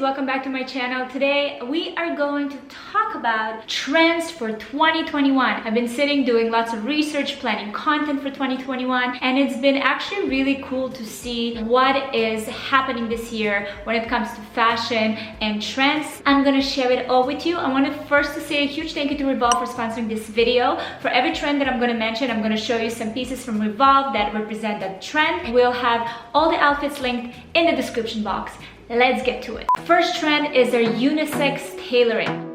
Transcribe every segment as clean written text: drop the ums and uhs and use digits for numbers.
welcome back to my channel. Today we are going to talk about trends for 2021. I've been sitting doing lots of research, planning content for 2021, and it's been actually really cool to see what is happening this year when it comes to fashion and trends. I'm gonna share it all with you. I wanted first to say a huge thank you to Revolve for sponsoring this video. For every trend that I'm gonna mention, I'm gonna show you some pieces from Revolve that represent that trend. We'll have all the outfits linked in the description box. Let's get to it. First trend is their unisex tailoring.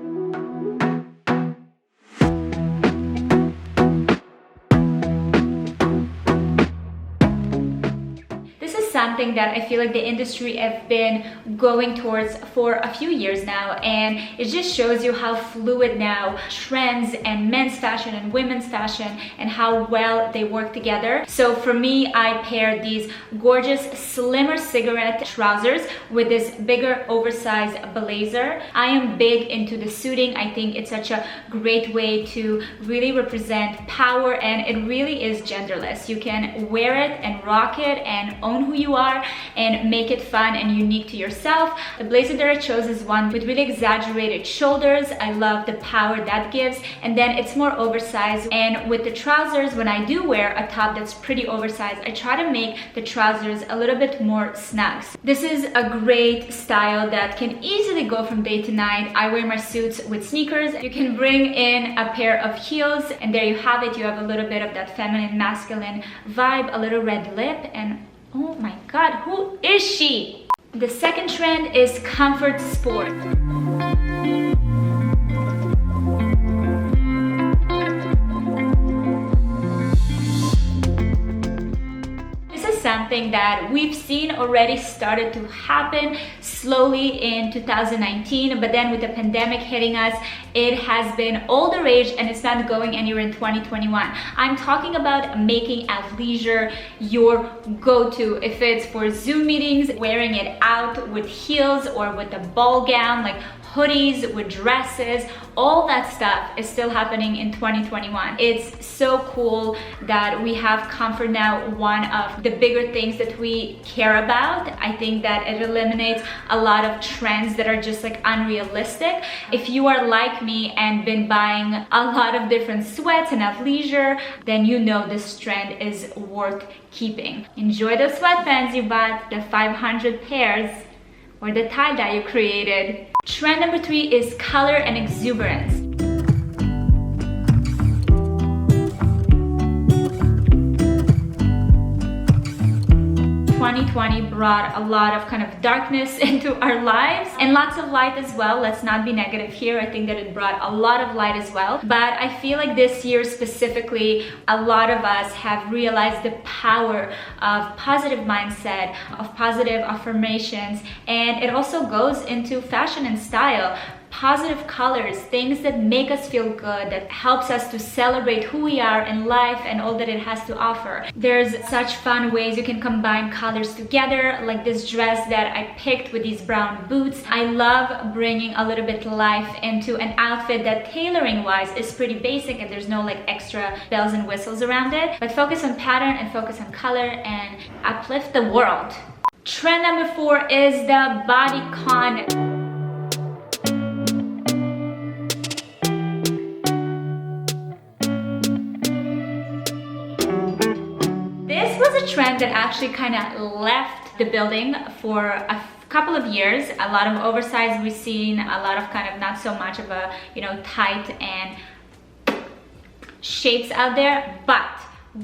Something that I feel like the industry have been going towards for a few years now, and it just shows you how fluid now trends and men's fashion and women's fashion and how well they work together. So for me, I paired these gorgeous slimmer cigarette trousers with this bigger oversized blazer. I am big into the suiting. I think it's such a great way to really represent power, and it really is genderless. You can wear it and rock it and own who you are and make it fun and unique to yourself. The blazer that I chose is one with really exaggerated shoulders. I love the power that gives, and then it's more oversized. And with the trousers, when I do wear a top that's pretty oversized, I try to make the trousers a little bit more snug. This is a great style that can easily go from day to night. I wear my suits with sneakers. You can bring in a pair of heels, and there you have it. You have a little bit of that feminine, masculine vibe, a little red lip, and oh my god, who is she? The second trend is comfort sport. Something that we've seen already started to happen slowly in 2019, but then with the pandemic hitting us, it has been all the rage and it's not going anywhere in 2021. I'm talking about making athleisure your go-to. If it's for Zoom meetings, wearing it out with heels or with a ball gown, like hoodies with dresses, all that stuff is still happening in 2021. It's so cool that we have comfort now, one of the bigger things that we care about. I think that it eliminates a lot of trends that are just like unrealistic. If you are like me and been buying a lot of different sweats and athleisure, then you know this trend is worth keeping. Enjoy the sweatpants you bought, the 500 pairs, or the tie-dye you created. Trend number 3 is color and exuberance. 2020 brought a lot of kind of darkness into our lives and lots of light as well. Let's not be negative here. I think that it brought a lot of light as well. But I feel like this year specifically, a lot of us have realized the power of positive mindset, of positive affirmations, and it also goes into fashion and style. Positive colors, things that make us feel good, that helps us to celebrate who we are in life and all that it has to offer. There's such fun ways you can combine colors together, like this dress that I picked with these brown boots. I love bringing a little bit life into an outfit that tailoring wise is pretty basic and there's no like extra bells and whistles around it, but focus on pattern and focus on color and uplift the world. Trend number 4 is the Bodycon. Trend that actually kind of left the building for a couple of years. A lot of oversized we've seen, a lot of kind of not so much of a, you know, tight and shapes out there, but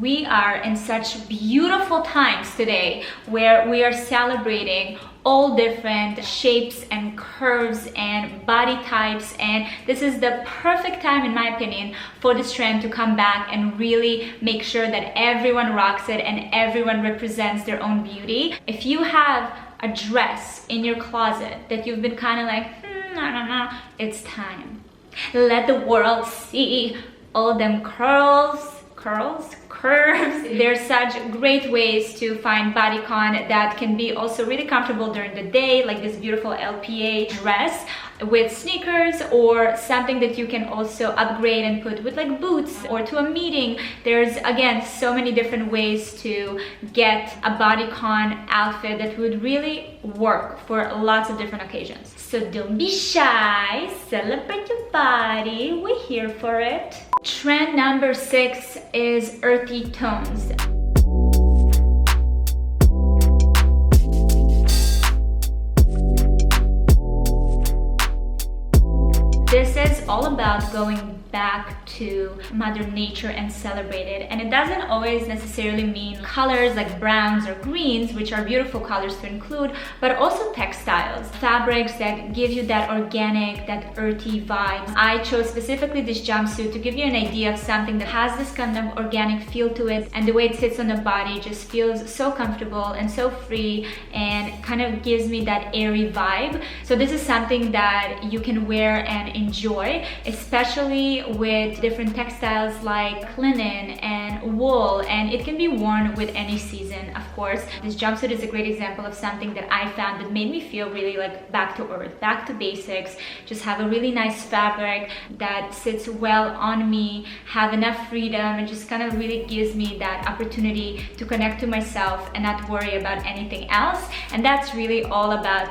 we are in such beautiful times today where we are celebrating all different shapes and curves and body types, and this is the perfect time, in my opinion, for this trend to come back and really make sure that everyone rocks it and everyone represents their own beauty. If you have a dress in your closet that you've been kind of like, I don't know, it's time. Let the world see all them curls, curves. There's such great ways to find bodycon that can be also really comfortable during the day, like this beautiful LPA dress with sneakers, or something that you can also upgrade and put with like boots or to a meeting. There's again so many different ways to get a bodycon outfit that would really work for lots of different occasions. So don't be shy, celebrate your body, we're here for it. Trend number 6 is earthy tones. This is all about going back to Mother Nature and celebrate it. And it doesn't always necessarily mean colors like browns or greens, which are beautiful colors to include, but also textiles, fabrics that give you that organic, that earthy vibes. I chose specifically this jumpsuit to give you an idea of something that has this kind of organic feel to it, and the way it sits on the body just feels so comfortable and so free and kind of gives me that airy vibe. So this is something that you can wear and enjoy, especially with different textiles like linen and wool, and it can be worn with any season, of course. This jumpsuit is a great example of something that I found that made me feel really like back to earth, back to basics, just have a really nice fabric that sits well on me, have enough freedom, and just kind of really gives me that opportunity to connect to myself and not worry about anything else. And that's really all about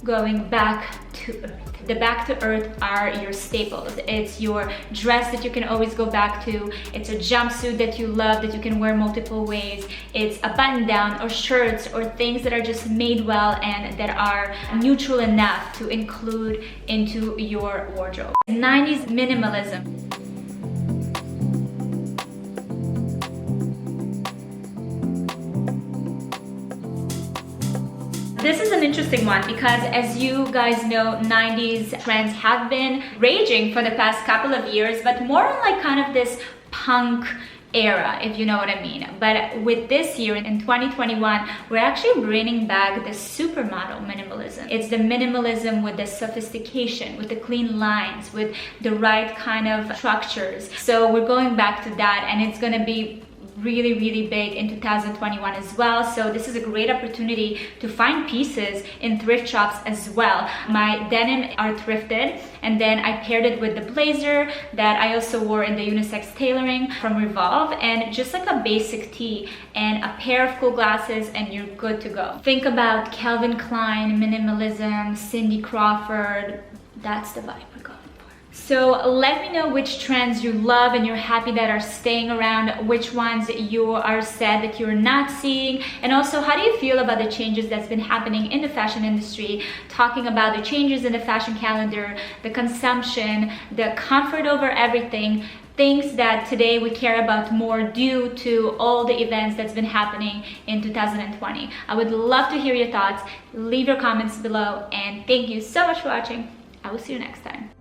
going back to earth. The back to earth are your staples. It's your dress that you can always go back to. It's a jumpsuit that you love that you can wear multiple ways. It's a button down or shirts or things that are just made well and that are neutral enough to include into your wardrobe. 90s minimalism. This is an interesting one because, as you guys know, 90s trends have been raging for the past couple of years, but more on like kind of this punk era, if you know what I mean. But with this year in 2021, we're actually bringing back the supermodel minimalism. It's the minimalism with the sophistication, with the clean lines, with the right kind of structures. So we're going back to that, and it's gonna be really big in 2021 as well. So this is a great opportunity to find pieces in thrift shops as well. My denim are thrifted, and then I paired it with the blazer that I also wore in the Unisex Tailoring from Revolve, and just like a basic tee and a pair of cool glasses, and you're good to go. Think about Calvin Klein, minimalism, Cindy Crawford. That's the vibe we're going. So let me know which trends you love and you're happy that are staying around, which ones you are sad that you're not seeing, and also how do you feel about the changes that's been happening in the fashion industry, talking about the changes in the fashion calendar, the consumption, the comfort over everything, things that today we care about more due to all the events that's been happening in 2020. I would love to hear your thoughts. Leave your comments below, and thank you so much for watching. I will see you next time.